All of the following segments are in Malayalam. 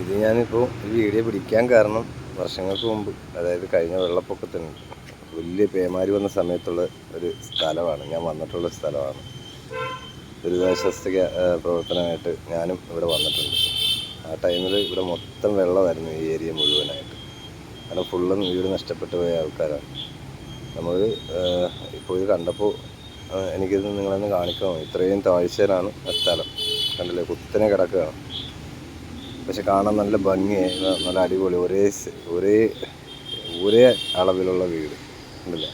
ഇത് ഞാനിപ്പോൾ ഈ വീഡിയോ പിടിക്കാൻ കാരണം വർഷങ്ങൾക്ക് മുമ്പ്, അതായത് കഴിഞ്ഞ വെള്ളപ്പൊക്കത്തിന് വലിയ പേമാരി വന്ന സമയത്തുള്ള ഒരു സ്ഥലമാണ്, ഞാൻ വന്നിട്ടുള്ള സ്ഥലമാണ്. ദുരിതാശ്വാസ പ്രവർത്തനമായിട്ട് ഞാനും ഇവിടെ വന്നിട്ടുണ്ട്. ആ ടൈമിൽ ഇവിടെ മൊത്തം വെള്ളമായിരുന്നു, ഈ ഏരിയ മുഴുവനായിട്ട്. കാരണം ഫുള്ളും വീട് നഷ്ടപ്പെട്ടു പോയ ആൾക്കാരാണ്. നമ്മൾ ഇപ്പോൾ ഇത് കണ്ടപ്പോൾ എനിക്കിത് നിങ്ങളൊന്ന് കാണിക്കണോ. ഇത്രയും താഴ്ചയിലാണ് ആ സ്ഥലം, കണ്ടില്ലേ, കുത്തനെ കിടക്കുകയാണ്. പക്ഷെ കാണാൻ നല്ല ഭംഗിയായി, നല്ല അടിപൊളി, ഒരേ അളവിലുള്ള വീട് ഉണ്ടല്ലേ.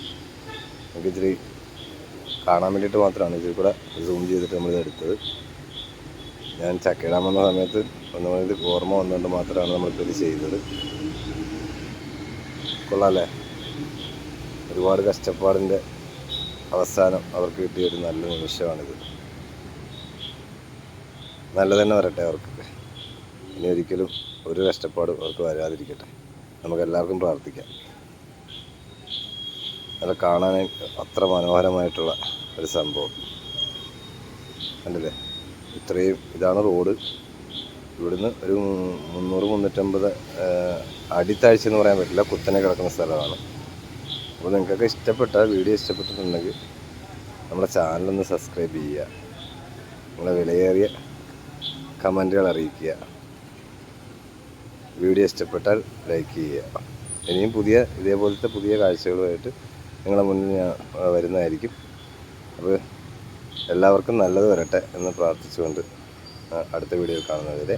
നമുക്ക് ഇച്ചിരി കാണാൻ വേണ്ടിയിട്ട് മാത്രമാണ് ഇതിൽ കൂടെ സൂം ചെയ്തിട്ട് നമ്മളിത് എടുത്തത്. ഞാൻ ചക്കയിടാൻ വന്ന സമയത്ത് ഇത് ഓർമ്മ വന്നുകൊണ്ട് മാത്രമാണ് നമ്മളിപ്പോൾ ഇത് ചെയ്തത്. കൊള്ളാമല്ലേ? ഒരുപാട് കഷ്ടപ്പാടിൻ്റെ അവസാനം അവർക്ക് കിട്ടിയൊരു നല്ല നിമിഷമാണിത്. നല്ലത് തന്നെ വരട്ടെ അവർക്ക്. ഇനി ഒരിക്കലും ഒരു കഷ്ടപ്പാടും അവർക്ക് വരാതിരിക്കട്ടെ, നമുക്കെല്ലാവർക്കും പ്രാർത്ഥിക്കാം. അത് കാണാൻ അത്ര മനോഹരമായിട്ടുള്ള ഒരു സംഭവം കണ്ടില്ലേ. ഇതാണ് റോഡ്. ഇവിടുന്ന് ഒരു 300-350 അടിത്താഴ്ച എന്ന് പറയാൻ പറ്റില്ല, കുത്തനെ കിടക്കുന്ന സ്ഥലമാണ്. അപ്പോൾ നിങ്ങൾക്കൊക്കെ വീഡിയോ ഇഷ്ടപ്പെട്ടിട്ടുണ്ടെങ്കിൽ നമ്മുടെ ചാനലൊന്ന് സബ്സ്ക്രൈബ് ചെയ്യുക, നിങ്ങളെ വിലയേറിയ കമൻറ്റുകൾ അറിയിക്കുക, വീഡിയോ ഇഷ്ടപ്പെട്ടാൽ ലൈക്ക് ചെയ്യുക. ഇനിയും ഇതേപോലത്തെ പുതിയ കാഴ്ചകളുമായിട്ട് നിങ്ങളുടെ മുന്നിൽ ഞാൻ വരുന്നതായിരിക്കും. അപ്പോൾ എല്ലാവർക്കും നല്ലത് വരട്ടെ എന്ന് പ്രാർത്ഥിച്ചുകൊണ്ട് അടുത്ത വീഡിയോയിൽ കാണുന്നതുവരെ